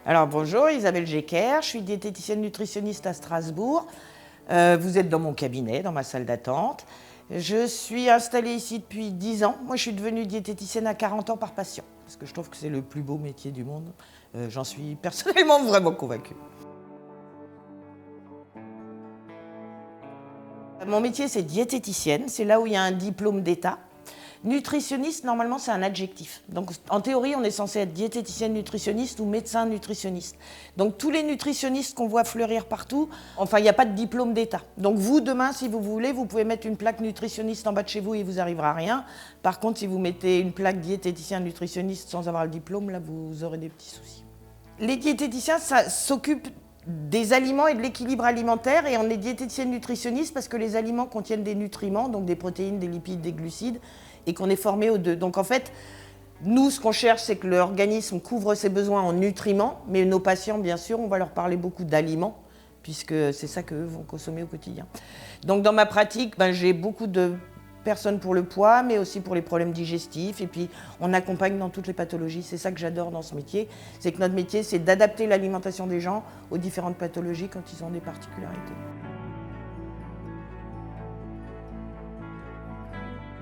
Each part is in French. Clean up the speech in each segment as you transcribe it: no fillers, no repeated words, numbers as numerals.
Alors bonjour, Isabelle Jecker, je suis diététicienne nutritionniste à Strasbourg. Vous êtes dans mon cabinet, dans ma salle d'attente. Je suis installée ici depuis 10 ans. Moi, je suis devenue diététicienne à 40 ans par passion, parce que je trouve que c'est le plus beau métier du monde. J'en suis personnellement vraiment convaincue. Mon métier, c'est diététicienne. C'est là où il y a un diplôme d'État. Nutritionniste, normalement, c'est un adjectif. Donc, en théorie, on est censé être diététicienne nutritionniste ou médecin nutritionniste. Donc, tous les nutritionnistes qu'on voit fleurir partout, enfin, il n'y a pas de diplôme d'État. Donc, vous, demain, si vous voulez, vous pouvez mettre une plaque nutritionniste en bas de chez vous et il vous arrivera rien. Par contre, si vous mettez une plaque diététicien nutritionniste sans avoir le diplôme, là, vous aurez des petits soucis. Les diététiciens, ça s'occupe des aliments et de l'équilibre alimentaire, et on est diététicienne nutritionniste parce que les aliments contiennent des nutriments, donc des protéines, des lipides, des glucides, et qu'on est formé aux deux. Donc en fait, nous, ce qu'on cherche, c'est que l'organisme couvre ses besoins en nutriments, mais nos patients, bien sûr, on va leur parler beaucoup d'aliments, puisque c'est ça qu'eux vont consommer au quotidien. Donc dans ma pratique, j'ai beaucoup de personnes pour le poids, mais aussi pour les problèmes digestifs. Et puis, on accompagne dans toutes les pathologies. C'est ça que j'adore dans ce métier. C'est que notre métier, c'est d'adapter l'alimentation des gens aux différentes pathologies quand ils ont des particularités.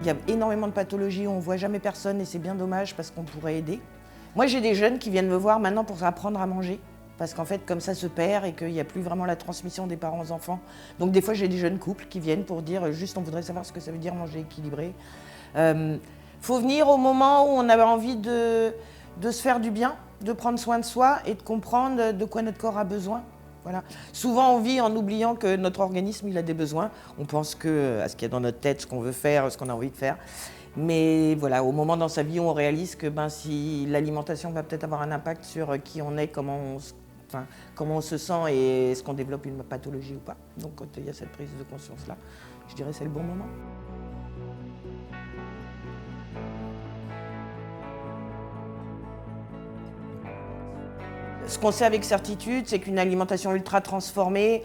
Il y a énormément de pathologies où on ne voit jamais personne et c'est bien dommage parce qu'on pourrait aider. Moi, j'ai des jeunes qui viennent me voir maintenant pour apprendre à manger. Parce qu'en fait, comme ça se perd et qu'il n'y a plus vraiment la transmission des parents aux enfants. Donc des fois, j'ai des jeunes couples qui viennent pour dire juste on voudrait savoir ce que ça veut dire manger équilibré. Faut venir au moment où on a envie de se faire du bien, de prendre soin de soi et de comprendre de quoi notre corps a besoin. Voilà. Souvent, on vit en oubliant que notre organisme il a des besoins. On pense à ce qu'il y a dans notre tête, ce qu'on veut faire, ce qu'on a envie de faire. Mais voilà, au moment dans sa vie où on réalise que si l'alimentation va peut-être avoir un impact sur qui on est, comment on se sent et est-ce qu'on développe une pathologie ou pas. Donc quand il y a cette prise de conscience-là, je dirais que c'est le bon moment. Ce qu'on sait avec certitude, c'est qu'une alimentation ultra transformée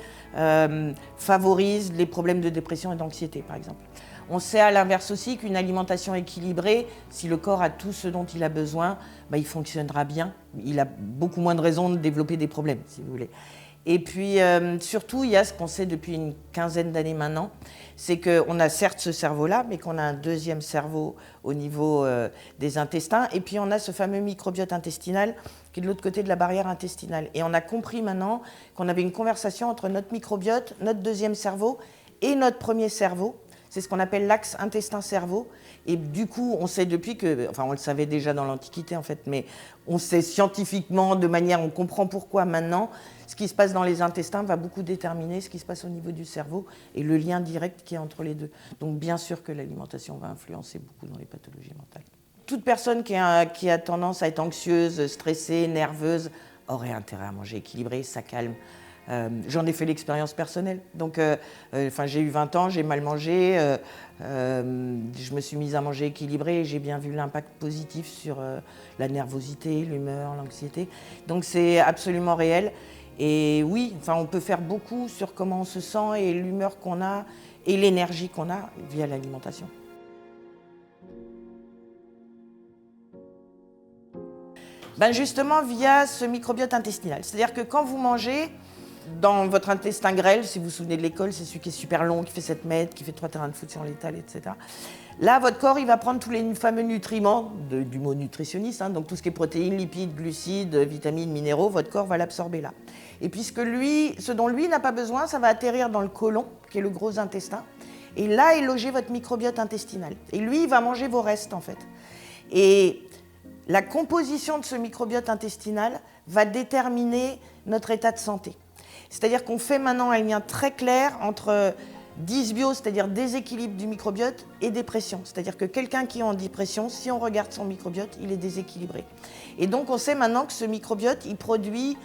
favorise les problèmes de dépression et d'anxiété, par exemple. On sait à l'inverse aussi qu'une alimentation équilibrée, si le corps a tout ce dont il a besoin, il fonctionnera bien. Il a beaucoup moins de raisons de développer des problèmes, si vous voulez. Et puis surtout, il y a ce qu'on sait depuis une quinzaine d'années maintenant, c'est qu'on a certes ce cerveau-là, mais qu'on a un deuxième cerveau au niveau des intestins. Et puis on a ce fameux microbiote intestinal qui est de l'autre côté de la barrière intestinale. Et on a compris maintenant qu'on avait une conversation entre notre microbiote, notre deuxième cerveau et notre premier cerveau. C'est ce qu'on appelle l'axe intestin-cerveau. Et du coup, on sait depuis que, on le savait déjà dans l'Antiquité en fait, mais on sait scientifiquement, on comprend pourquoi maintenant, ce qui se passe dans les intestins va beaucoup déterminer ce qui se passe au niveau du cerveau et le lien direct qui est entre les deux. Donc bien sûr que l'alimentation va influencer beaucoup dans les pathologies mentales. Toute personne qui a tendance à être anxieuse, stressée, nerveuse, aurait intérêt à manger équilibré, ça calme. J'en ai fait l'expérience personnelle. Donc, j'ai eu 20 ans, j'ai mal mangé, je me suis mise à manger équilibré et j'ai bien vu l'impact positif sur la nervosité, l'humeur, l'anxiété. Donc c'est absolument réel. Et oui, on peut faire beaucoup sur comment on se sent et l'humeur qu'on a et l'énergie qu'on a via l'alimentation. Justement via ce microbiote intestinal. C'est-à-dire que quand vous mangez, dans votre intestin grêle, si vous vous souvenez de l'école, c'est celui qui est super long, qui fait 7 mètres, qui fait 3 terrains de foot sur l'étal, etc. Là, votre corps, il va prendre tous les fameux nutriments du mot nutritionniste, donc tout ce qui est protéines, lipides, glucides, vitamines, minéraux, votre corps va l'absorber là. Et puisque ce dont lui n'a pas besoin, ça va atterrir dans le côlon, qui est le gros intestin, et là est logé votre microbiote intestinal. Et lui, il va manger vos restes, en fait. Et la composition de ce microbiote intestinal va déterminer notre état de santé. C'est-à-dire qu'on fait maintenant un lien très clair entre dysbio, c'est-à-dire déséquilibre du microbiote, et dépression. C'est-à-dire que quelqu'un qui est en dépression, si on regarde son microbiote, il est déséquilibré. Et donc on sait maintenant que ce microbiote, il produit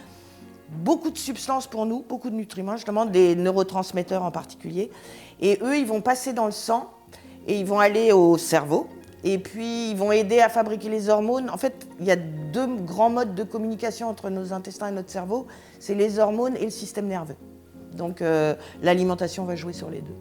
beaucoup de substances pour nous, beaucoup de nutriments, justement des neurotransmetteurs en particulier. Et eux, ils vont passer dans le sang et ils vont aller au cerveau. Et puis, ils vont aider à fabriquer les hormones. En fait, il y a deux grands modes de communication entre nos intestins et notre cerveau. C'est les hormones et le système nerveux. Donc, l'alimentation va jouer sur les deux.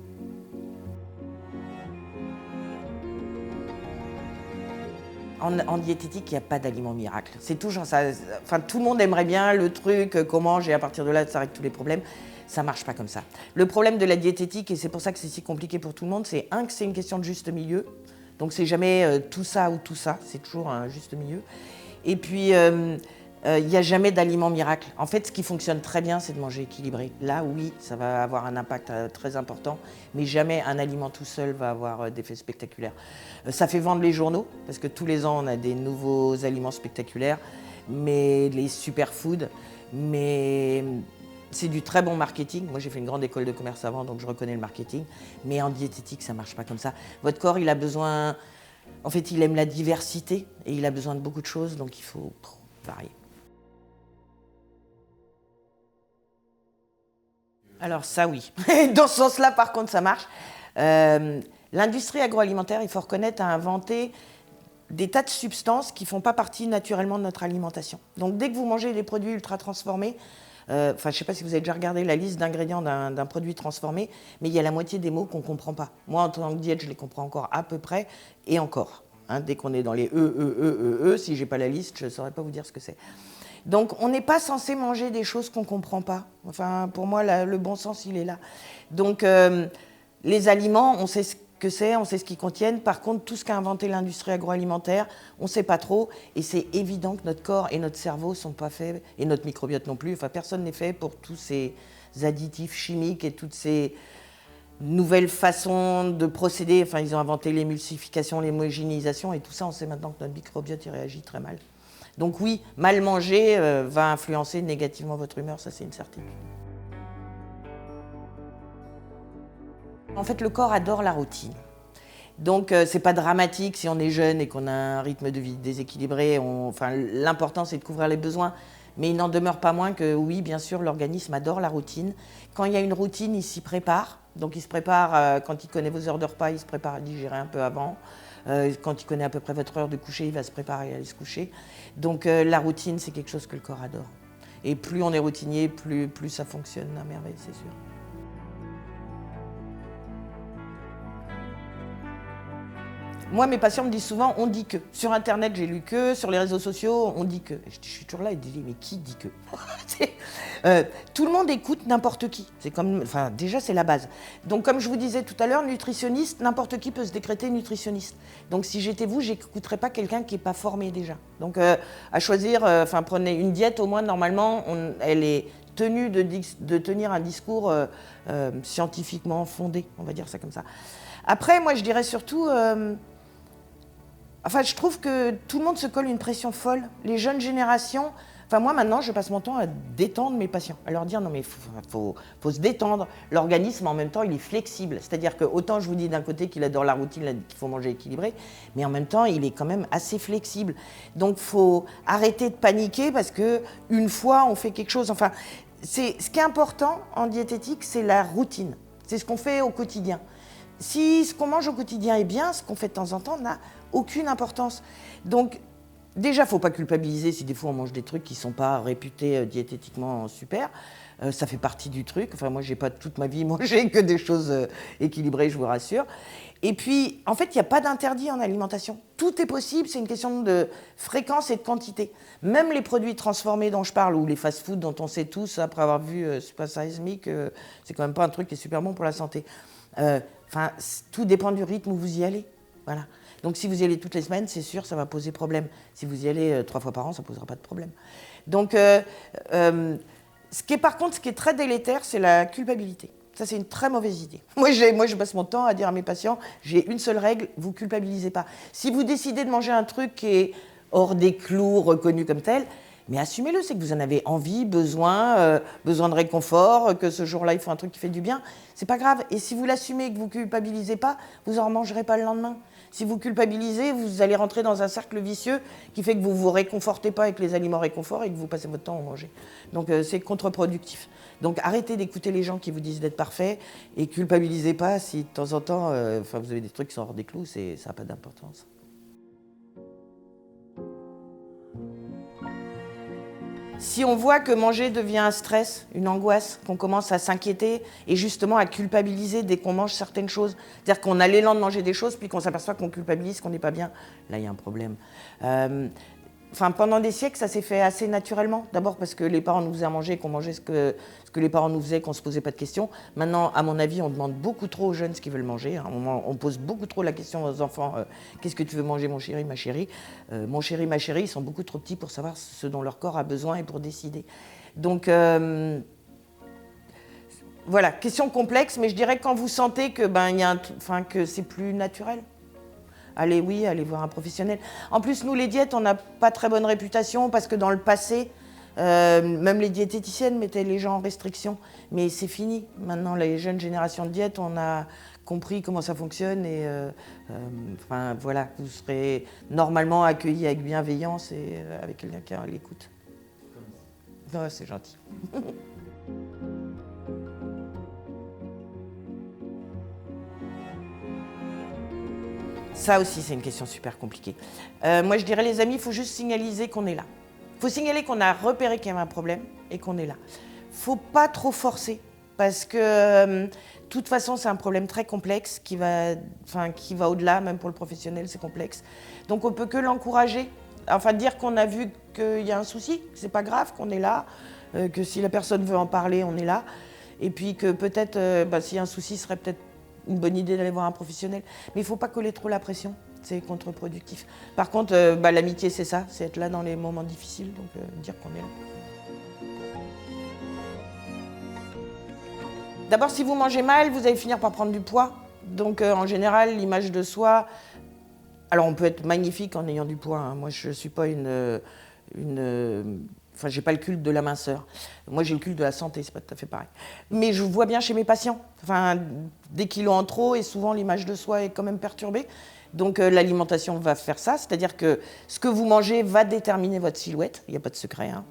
En diététique, il n'y a pas d'aliment miracle. C'est toujours ça. Enfin, tout le monde aimerait bien le truc qu'on mange et à partir de là, ça règle tous les problèmes. Ça ne marche pas comme ça. Le problème de la diététique, et c'est pour ça que c'est si compliqué pour tout le monde, c'est que c'est une question de juste milieu. Donc c'est jamais tout ça ou tout ça, c'est toujours un juste milieu. Et puis, il n'y a jamais d'aliment miracle. En fait, ce qui fonctionne très bien, c'est de manger équilibré. Là, oui, ça va avoir un impact très important, mais jamais un aliment tout seul va avoir d'effets spectaculaires. Ça fait vendre les journaux, parce que tous les ans, on a des nouveaux aliments spectaculaires, mais les superfoods, mais c'est du très bon marketing. Moi, j'ai fait une grande école de commerce avant, donc je reconnais le marketing. Mais en diététique, ça ne marche pas comme ça. Votre corps, il a besoin... En fait, il aime la diversité et il a besoin de beaucoup de choses, donc il faut varier. Alors ça, oui. Dans ce sens-là, par contre, ça marche. L'industrie agroalimentaire, il faut reconnaître, a inventé des tas de substances qui ne font pas partie naturellement de notre alimentation. Donc dès que vous mangez des produits ultra transformés, je ne sais pas si vous avez déjà regardé la liste d'ingrédients d'un produit transformé, mais il y a la moitié des mots qu'on ne comprend pas. Moi, en tant que diète, je les comprends encore à peu près, et encore. Hein, dès qu'on est dans les si je n'ai pas la liste, je ne saurais pas vous dire ce que c'est. Donc, on n'est pas censé manger des choses qu'on ne comprend pas. Enfin, pour moi, le bon sens, il est là. Donc, les aliments, on sait ce que c'est, on sait ce qu'ils contiennent. Par contre, tout ce qu'a inventé l'industrie agroalimentaire, on ne sait pas trop. Et c'est évident que notre corps et notre cerveau ne sont pas faits, et notre microbiote non plus. Enfin, personne n'est fait pour tous ces additifs chimiques et toutes ces nouvelles façons de procéder. Enfin, ils ont inventé l'émulsification, l'homogénéisation, et tout ça, on sait maintenant que notre microbiote, il réagit très mal. Donc oui, mal manger va influencer négativement votre humeur, ça c'est une certitude. En fait, le corps adore la routine. Donc c'est pas dramatique si on est jeune et qu'on a un rythme de vie déséquilibré. L'important c'est de couvrir les besoins. Mais il n'en demeure pas moins que oui, bien sûr, l'organisme adore la routine. Quand il y a une routine, il s'y prépare. Donc il se prépare, quand il connaît vos heures de repas, il se prépare à digérer un peu avant. Quand il connaît à peu près votre heure de coucher, il va se préparer à aller se coucher. Donc la routine, c'est quelque chose que le corps adore. Et plus on est routinier, plus ça fonctionne à merveille, c'est sûr. Moi, mes patients me disent souvent, on dit que. Sur Internet, j'ai lu que. Sur les réseaux sociaux, on dit que. Je suis toujours là et je dis, mais qui dit que tout le monde écoute n'importe qui. C'est comme, déjà, c'est la base. Donc, comme je vous disais tout à l'heure, nutritionniste, n'importe qui peut se décréter nutritionniste. Donc, si j'étais vous, je n'écouterais pas quelqu'un qui n'est pas formé déjà. Donc, à choisir, prenez une diète, au moins, normalement, elle est tenue de tenir un discours scientifiquement fondé, on va dire ça comme ça. Après, moi, je dirais surtout... je trouve que tout le monde se colle une pression folle. Les jeunes générations... moi, maintenant, je passe mon temps à détendre mes patients, à leur dire, non, mais faut se détendre. L'organisme, en même temps, il est flexible. C'est-à-dire que autant je vous dis d'un côté qu'il adore la routine, qu'il faut manger équilibré, mais en même temps, il est quand même assez flexible. Donc, il faut arrêter de paniquer parce qu'une fois, on fait quelque chose... ce qui est important en diététique, c'est la routine. C'est ce qu'on fait au quotidien. Si ce qu'on mange au quotidien est bien, ce qu'on fait de temps en temps n'a aucune importance. Donc, déjà, il ne faut pas culpabiliser si des fois on mange des trucs qui ne sont pas réputés diététiquement super. Ça fait partie du truc. Moi, je n'ai pas toute ma vie mangé que des choses équilibrées, je vous rassure. Et puis, en fait, il n'y a pas d'interdit en alimentation. Tout est possible, c'est une question de fréquence et de quantité. Même les produits transformés dont je parle, ou les fast-foods dont on sait tous, après avoir vu Super Size Me, que c'est quand même pas un truc qui est super bon pour la santé. Tout dépend du rythme où vous y allez. Voilà. Donc si vous y allez toutes les semaines, c'est sûr, ça va poser problème. Si vous y allez 3 fois par an, ça ne posera pas de problème. Donc, ce qui est très délétère, c'est la culpabilité. Ça, c'est une très mauvaise idée. Moi, je passe mon temps à dire à mes patients, j'ai une seule règle, vous ne culpabilisez pas. Si vous décidez de manger un truc qui est hors des clous, reconnu comme tel, mais assumez-le, c'est que vous en avez envie, besoin de réconfort, que ce jour-là, il faut un truc qui fait du bien. C'est pas grave. Et si vous l'assumez et que vous ne culpabilisez pas, vous n'en mangerez pas le lendemain. Si vous culpabilisez, vous allez rentrer dans un cercle vicieux qui fait que vous ne vous réconfortez pas avec les aliments réconfort et que vous passez votre temps à en manger. Donc c'est contre-productif. Donc arrêtez d'écouter les gens qui vous disent d'être parfaits et culpabilisez pas si de temps en temps vous avez des trucs qui sont hors des clous, ça n'a pas d'importance. Si on voit que manger devient un stress, une angoisse, qu'on commence à s'inquiéter et justement à culpabiliser dès qu'on mange certaines choses, c'est-à-dire qu'on a l'élan de manger des choses puis qu'on s'aperçoit qu'on culpabilise, qu'on n'est pas bien, là il y a un problème. Pendant des siècles, ça s'est fait assez naturellement. D'abord parce que les parents nous faisaient à manger, qu'on mangeait ce que les parents nous faisaient, qu'on ne se posait pas de questions. Maintenant, à mon avis, on demande beaucoup trop aux jeunes ce qu'ils veulent manger. À un moment, on pose beaucoup trop la question aux enfants qu'est-ce que tu veux manger, mon chéri, ma chérie mon chéri, ma chérie, ils sont beaucoup trop petits pour savoir ce dont leur corps a besoin et pour décider. Donc, voilà, question complexe, mais je dirais que quand vous sentez que, que c'est plus naturel. Allez voir un professionnel. En plus, nous, les diètes, on n'a pas très bonne réputation parce que dans le passé, même les diététiciennes mettaient les gens en restriction. Mais c'est fini. Maintenant, les jeunes générations de diète, on a compris comment ça fonctionne et voilà, vous serez normalement accueillis avec bienveillance et avec quelqu'un qui est à l'écoute. Oh, c'est gentil. Ça aussi, c'est une question super compliquée. Moi, je dirais, les amis, il faut juste signaliser qu'on est là. Il faut signaler qu'on a repéré qu'il y avait un problème et qu'on est là. Il ne faut pas trop forcer parce que, de toute façon, c'est un problème très complexe qui va au-delà, même pour le professionnel, c'est complexe. Donc, on ne peut que l'encourager, dire qu'on a vu qu'il y a un souci, que ce n'est pas grave, qu'on est là, que si la personne veut en parler, on est là. Et puis que peut-être, s'il y a un souci, ce serait peut-être une bonne idée d'aller voir un professionnel. Mais il ne faut pas coller trop la pression, c'est contre-productif. Par contre, l'amitié, c'est ça, c'est être là dans les moments difficiles, donc dire qu'on est là. D'abord, si vous mangez mal, vous allez finir par prendre du poids. Donc en général, l'image de soi... Alors on peut être magnifique en ayant du poids, hein. Moi, je ne suis pas j'ai pas le culte de la minceur. Moi, j'ai le culte de la santé, c'est pas tout à fait pareil. Mais je vois bien chez mes patients. Des kilos en trop et souvent l'image de soi est quand même perturbée. Donc l'alimentation va faire ça, c'est-à-dire que ce que vous mangez va déterminer votre silhouette. Il n'y a pas de secret, hein.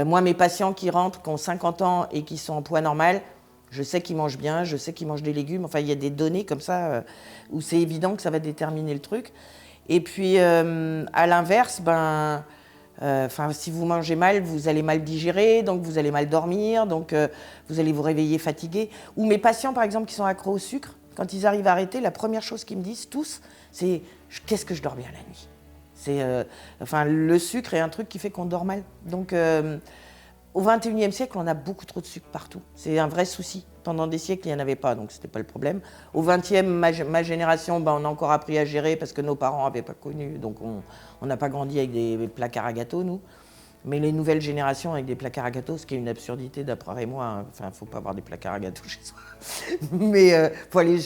Moi, mes patients qui rentrent, qui ont 50 ans et qui sont en poids normal, je sais qu'ils mangent bien, je sais qu'ils mangent des légumes. Il y a des données comme ça où c'est évident que ça va déterminer le truc. Et puis, à l'inverse, si vous mangez mal, vous allez mal digérer, donc vous allez mal dormir, donc vous allez vous réveiller fatigué. Ou mes patients, par exemple, qui sont accros au sucre, quand ils arrivent à arrêter, la première chose qu'ils me disent tous, c'est « qu'est-ce que je dors bien la nuit ?» Le sucre est un truc qui fait qu'on dort mal. Donc, au XXIe siècle, on a beaucoup trop de sucre partout. C'est un vrai souci. Pendant des siècles, il n'y en avait pas, donc ce n'était pas le problème. Au XXe, ma génération, on a encore appris à gérer parce que nos parents n'avaient pas connu. Donc on n'a pas grandi avec des placards à gâteaux, nous. Mais les nouvelles générations avec des placards à gâteaux, ce qui est une absurdité d'après moi. Il ne faut pas avoir des placards à gâteaux chez soi. Mais il faut aller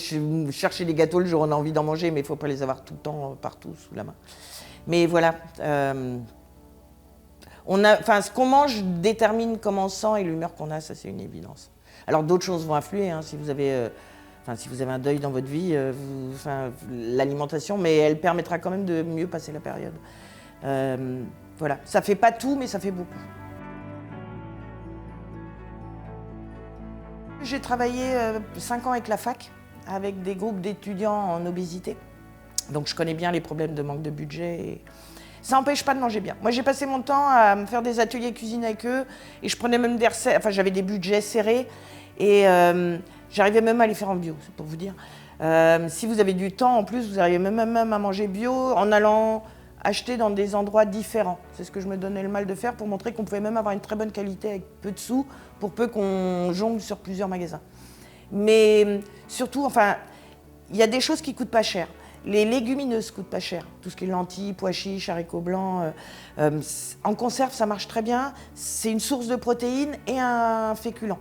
chercher des gâteaux le jour où on a envie d'en manger, mais il ne faut pas les avoir tout le temps, partout, sous la main. Mais voilà. Ce qu'on mange détermine comment on se sent et l'humeur qu'on a, ça c'est une évidence. Alors d'autres choses vont influer, hein, si vous avez un deuil dans votre vie, l'alimentation, mais elle permettra quand même de mieux passer la période. Voilà, ça fait pas tout, mais ça fait beaucoup. J'ai travaillé 5 ans avec la fac, avec des groupes d'étudiants en obésité. Donc je connais bien les problèmes de manque de budget. Et ça n'empêche pas de manger bien. Moi, j'ai passé mon temps à me faire des ateliers cuisine avec eux et je prenais même des recettes, j'avais des budgets serrés et j'arrivais même à les faire en bio, c'est pour vous dire. Si vous avez du temps, en plus, vous arrivez même à manger bio en allant acheter dans des endroits différents. C'est ce que je me donnais le mal de faire pour montrer qu'on pouvait même avoir une très bonne qualité avec peu de sous, pour peu qu'on jongle sur plusieurs magasins. Mais surtout, il y a des choses qui ne coûtent pas cher. Les légumineuses coûtent pas cher. Tout ce qui est lentilles, pois chiches, haricots blancs. En conserve, ça marche très bien. C'est une source de protéines et un féculent.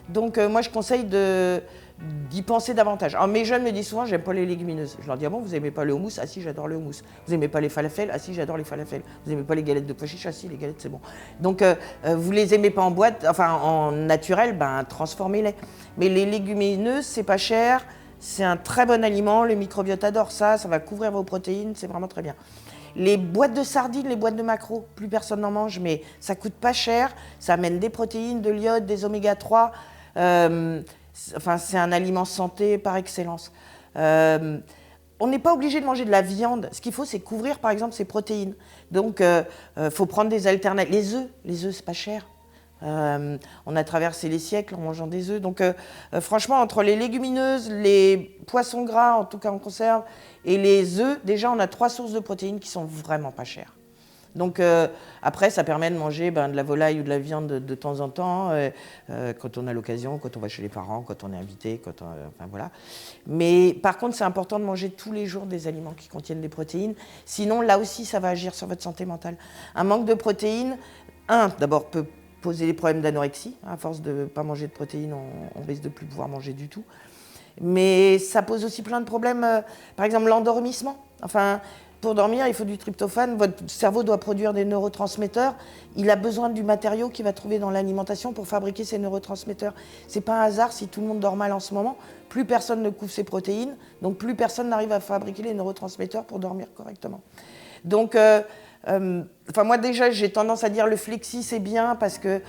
Donc moi, je conseille d'y penser davantage. Alors, mes jeunes me disent souvent, j'aime pas les légumineuses. Je leur dis, ah bon, vous aimez pas le houmous? Ah si, j'adore le houmous. Vous aimez pas les falafels? Ah si, j'adore les falafels. Vous aimez pas les galettes de pois chiches? Ah si, les galettes, c'est bon. Donc, vous les aimez pas en boîte, en naturel, transformez-les. Mais les légumineuses, c'est pas cher. C'est un très bon aliment, le microbiote adore ça, ça va couvrir vos protéines, c'est vraiment très bien. Les boîtes de sardines, les boîtes de maquereaux, plus personne n'en mange, mais ça coûte pas cher, ça amène des protéines, de l'iode, des oméga 3. C'est un aliment santé par excellence. on n'est pas obligé de manger de la viande. Ce qu'il faut, c'est couvrir, par exemple, ses protéines. Donc, faut prendre des alternatives. Les œufs, c'est pas cher. On a traversé les siècles en mangeant des œufs. Donc, franchement, entre les légumineuses, les poissons gras, en tout cas en conserve, et les œufs, déjà, on a 3 sources de protéines qui sont vraiment pas chères. Donc, après, ça permet de manger de la volaille ou de la viande de temps en temps, quand on a l'occasion, quand on va chez les parents, quand on est invité, enfin voilà. Mais par contre, c'est important de manger tous les jours des aliments qui contiennent des protéines. Sinon, là aussi, ça va agir sur votre santé mentale. Un manque de protéines, d'abord, peut poser des problèmes d'anorexie. À force de ne pas manger de protéines, on risque de ne plus pouvoir manger du tout. Mais ça pose aussi plein de problèmes, par exemple l'endormissement. Enfin, pour dormir, il faut du tryptophane. Votre cerveau doit produire des neurotransmetteurs. Il a besoin du matériau qu'il va trouver dans l'alimentation pour fabriquer ces neurotransmetteurs. Ce n'est pas un hasard si tout le monde dort mal en ce moment. Plus personne ne couvre ses protéines, donc plus personne n'arrive à fabriquer les neurotransmetteurs pour dormir correctement. Donc, moi déjà, j'ai tendance à dire le flexi, c'est bien parce que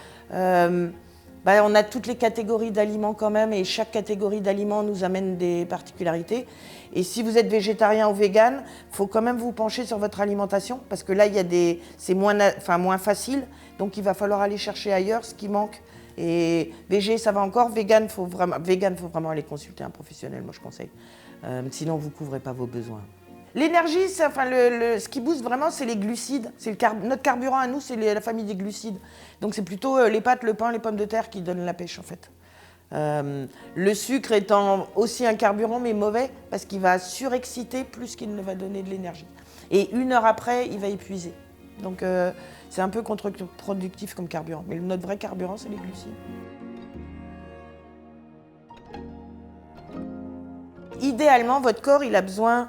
on a toutes les catégories d'aliments quand même et chaque catégorie d'aliments nous amène des particularités. Et si vous êtes végétarien ou vegan, il faut quand même vous pencher sur votre alimentation parce que là, c'est moins facile. Donc, il va falloir aller chercher ailleurs ce qui manque. Et végé, ça va encore. Vegan, faut vraiment aller consulter un professionnel, moi je conseille. Sinon, vous ne couvrez pas vos besoins. L'énergie, ce qui booste vraiment, c'est les glucides. Notre carburant à nous, c'est la famille des glucides. Donc c'est plutôt les pâtes, le pain, les pommes de terre qui donnent la pêche en fait. Le sucre étant aussi un carburant mais mauvais parce qu'il va surexciter plus qu'il ne va donner de l'énergie. Et 1 heure après, il va épuiser. Donc c'est un peu contre-productif comme carburant. Mais notre vrai carburant, c'est les glucides. Idéalement, votre corps, il a besoin...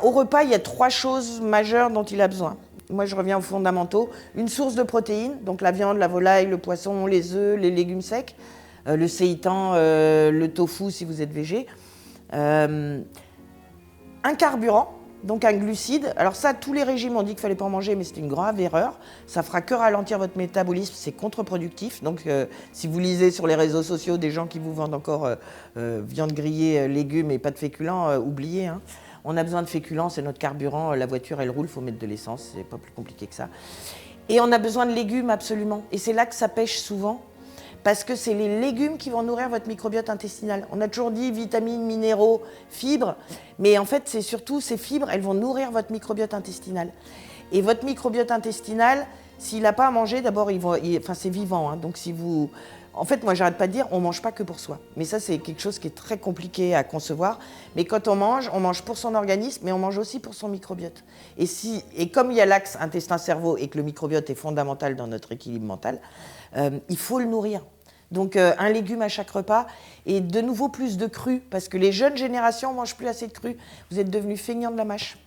au repas, il y a 3 choses majeures dont il a besoin. Moi, je reviens aux fondamentaux. Une source de protéines, donc la viande, la volaille, le poisson, les œufs, les légumes secs, le séitan, le tofu si vous êtes végé. Un carburant, donc un glucide. Alors ça, tous les régimes ont dit qu'il ne fallait pas en manger, mais c'est une grave erreur. Ça fera que ralentir votre métabolisme, c'est contre-productif. Donc si vous lisez sur les réseaux sociaux des gens qui vous vendent encore viande grillée, légumes et pas de féculents, oubliez. Hein. On a besoin de féculents, c'est notre carburant. La voiture, elle roule, il faut mettre de l'essence. C'est pas plus compliqué que ça. Et on a besoin de légumes, absolument. Et c'est là que ça pêche souvent, parce que c'est les légumes qui vont nourrir votre microbiote intestinal. On a toujours dit vitamines, minéraux, fibres. Mais en fait, c'est surtout ces fibres, elles vont nourrir votre microbiote intestinal. Et votre microbiote intestinal, s'il n'a pas à manger, d'abord, c'est vivant. Hein, donc si vous... En fait, moi, j'arrête pas de dire, on ne mange pas que pour soi. Mais ça, c'est quelque chose qui est très compliqué à concevoir. Mais quand on mange pour son organisme, mais on mange aussi pour son microbiote. Et comme il y a l'axe intestin-cerveau et que le microbiote est fondamental dans notre équilibre mental, il faut le nourrir. Donc, un légume à chaque repas et de nouveau plus de cru, parce que les jeunes générations ne mangent plus assez de cru. Vous êtes devenus feignants de la mâche.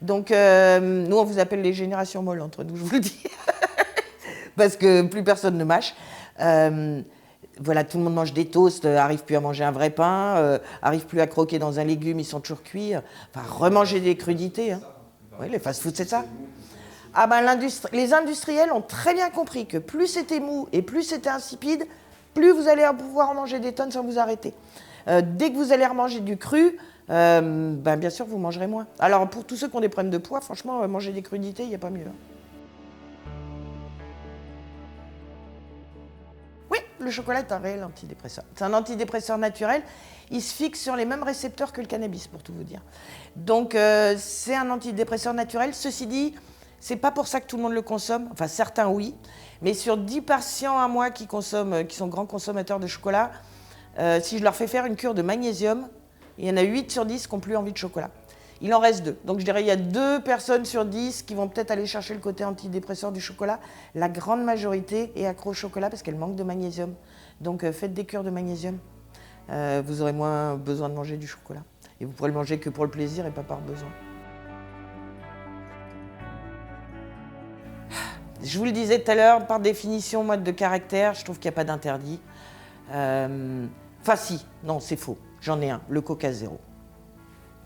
Donc, nous, on vous appelle les générations molles entre nous, je vous le dis. Parce que plus personne ne mâche. Voilà, tout le monde mange des toasts, arrive plus à manger un vrai pain, arrive plus à croquer dans un légume, ils sont toujours cuits. Enfin, remanger des crudités. Hein. Oui, les fast-food, c'est ça. Ah ben, les industriels ont très bien compris que plus c'était mou et plus c'était insipide, plus vous allez pouvoir en manger des tonnes sans vous arrêter. Dès que vous allez remanger du cru, bien sûr, vous mangerez moins. Alors, pour tous ceux qui ont des problèmes de poids, franchement, manger des crudités, il n'y a pas mieux. Le chocolat est un réel antidépresseur. C'est un antidépresseur naturel. Il se fixe sur les mêmes récepteurs que le cannabis, pour tout vous dire. Donc, c'est un antidépresseur naturel. Ceci dit, c'est pas pour ça que tout le monde le consomme. Enfin, certains, oui. Mais sur 10 patients à moi qui sont grands consommateurs de chocolat, si je leur fais faire une cure de magnésium, il y en a 8 sur 10 qui n'ont plus envie de chocolat. Il en reste 2. Donc je dirais qu'il y a 2 personnes sur 10 qui vont peut-être aller chercher le côté antidépresseur du chocolat. La grande majorité est accro au chocolat parce qu'elle manque de magnésium. Donc faites des cures de magnésium. Vous aurez moins besoin de manger du chocolat. Et vous pourrez le manger que pour le plaisir et pas par besoin. Je vous le disais tout à l'heure, par définition, mode de caractère, je trouve qu'il n'y a pas d'interdit. Si, non, c'est faux. J'en ai un, le Coca Zéro.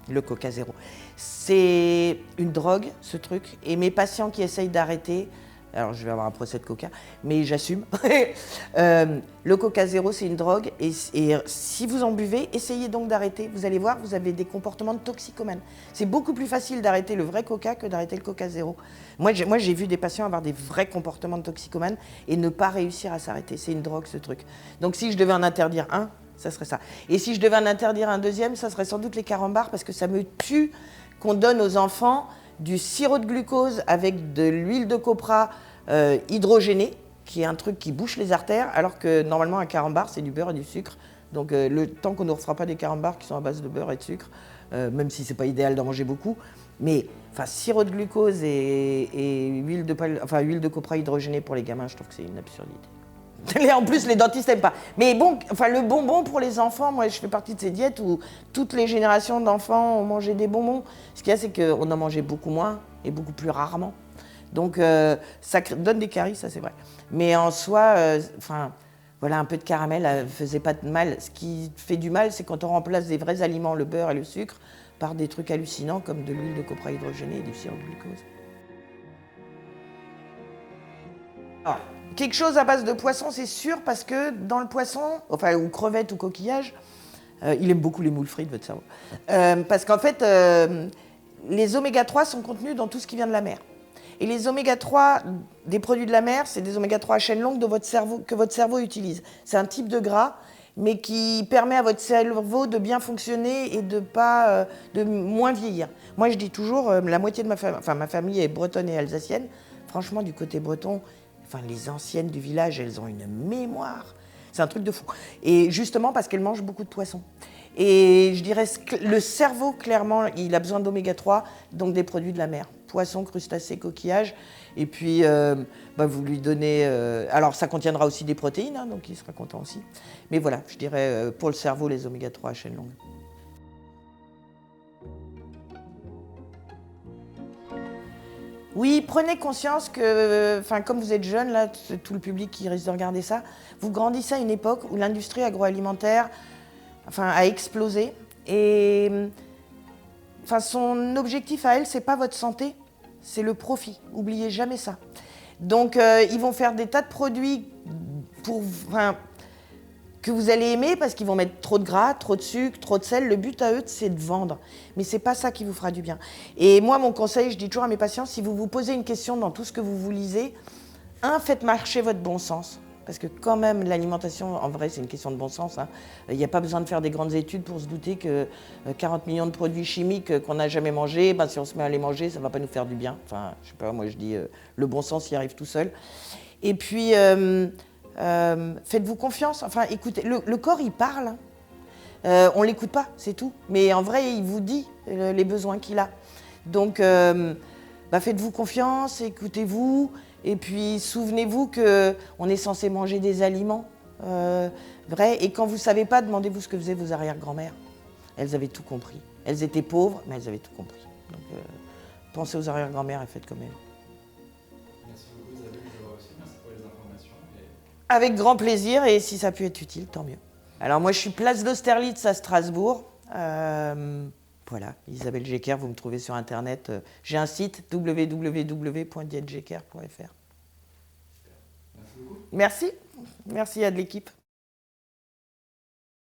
Le Coca Zéro. C'est une drogue, ce truc. Et mes patients qui essayent d'arrêter, Alors je vais avoir un procès de coca, mais j'assume. Le coca zéro, c'est une drogue, et si vous en buvez, essayez donc d'arrêter. Vous allez voir, vous avez des comportements de toxicomane. C'est beaucoup plus facile d'arrêter le vrai coca que d'arrêter le coca zéro. Moi, j'ai vu des patients avoir des vrais comportements de toxicomane et ne pas réussir à s'arrêter. C'est une drogue, ce truc. Donc si je devais en interdire un, ça serait ça. Et si je devais en interdire un deuxième, ça serait sans doute les carambars, parce que ça me tue qu'on donne aux enfants du sirop de glucose avec de l'huile de copra hydrogénée, qui est un truc qui bouche les artères, alors que normalement un carambar, c'est du beurre et du sucre. Donc le temps qu'on ne refera pas des carambars qui sont à base de beurre et de sucre, même si c'est pas idéal d'en manger beaucoup, mais enfin sirop de glucose et huile de copra hydrogénée pour les gamins, je trouve que c'est une absurdité. En plus, les dentistes n'aiment pas. Mais bon, enfin, le bonbon pour les enfants, moi, je fais partie de ces diètes où toutes les générations d'enfants ont mangé des bonbons. Ce qu'il y a, c'est qu'on en mangeait beaucoup moins et beaucoup plus rarement. Donc, ça donne des caries, ça, c'est vrai. Mais en soi, enfin, voilà, un peu de caramel ne faisait pas de mal. Ce qui fait du mal, c'est quand on remplace des vrais aliments, le beurre et le sucre, par des trucs hallucinants comme de l'huile de copra hydrogénée et du sirop de glucose. Alors, quelque chose à base de poisson, c'est sûr, parce que dans le poisson, enfin, ou crevettes ou coquillages, il aime beaucoup les moules frites, votre cerveau. Parce qu'en fait, les oméga 3 sont contenus dans tout ce qui vient de la mer. Et les oméga 3 des produits de la mer, c'est des oméga 3 à chaîne longue que votre cerveau utilise. C'est un type de gras, mais qui permet à votre cerveau de bien fonctionner et de moins vieillir. Moi, je dis toujours, la moitié de ma famille est bretonne et alsacienne. Franchement, du côté breton, enfin, les anciennes du village, elles ont une mémoire. C'est un truc de fou. Et justement parce qu'elles mangent beaucoup de poissons. Et je dirais, le cerveau, clairement, il a besoin d'oméga 3, donc des produits de la mer. Poissons, crustacés, coquillages. Et puis, vous lui donnez... alors, ça contiendra aussi des protéines, hein, donc il sera content aussi. Mais voilà, je dirais, pour le cerveau, les oméga 3 à chaîne longue. Oui, prenez conscience que, comme vous êtes jeune, là, tout le public qui risque de regarder ça, vous grandissez à une époque où l'industrie agroalimentaire a explosé. Et son objectif à elle, c'est pas votre santé, c'est le profit. N'oubliez jamais ça. Donc, ils vont faire des tas de produits que vous allez aimer parce qu'ils vont mettre trop de gras, trop de sucre, trop de sel. Le but à eux, c'est de vendre. Mais c'est pas ça qui vous fera du bien. Et moi, mon conseil, je dis toujours à mes patients, si vous vous posez une question dans tout ce que vous lisez, faites marcher votre bon sens. Parce que quand même, l'alimentation, en vrai, c'est une question de bon sens. Hein. Il n'y a pas besoin de faire des grandes études pour se douter que 40 millions de produits chimiques qu'on n'a jamais mangés, si on se met à les manger, ça ne va pas nous faire du bien. Enfin, je sais pas, moi je dis, le bon sens y arrive tout seul. Et puis, faites-vous confiance. Enfin, écoutez, le corps, il parle. Hein. On ne l'écoute pas, c'est tout. Mais en vrai, il vous dit les besoins qu'il a. Donc, faites-vous confiance, écoutez-vous. Et puis, souvenez-vous qu'on est censé manger des aliments vrais. Et quand vous ne savez pas, demandez-vous ce que faisaient vos arrière-grand-mères. Elles avaient tout compris. Elles étaient pauvres, mais elles avaient tout compris. Donc, pensez aux arrière-grand-mères et faites comme elles. Merci beaucoup Isabelle, merci pour les informations. Avec grand plaisir, et si ça a pu être utile, tant mieux. Alors moi, je suis place d'Austerlitz à Strasbourg. Voilà, Isabelle Jecker, vous me trouvez sur Internet. J'ai un site, www.dietjecker.fr. Merci beaucoup. Merci, merci à de l'équipe.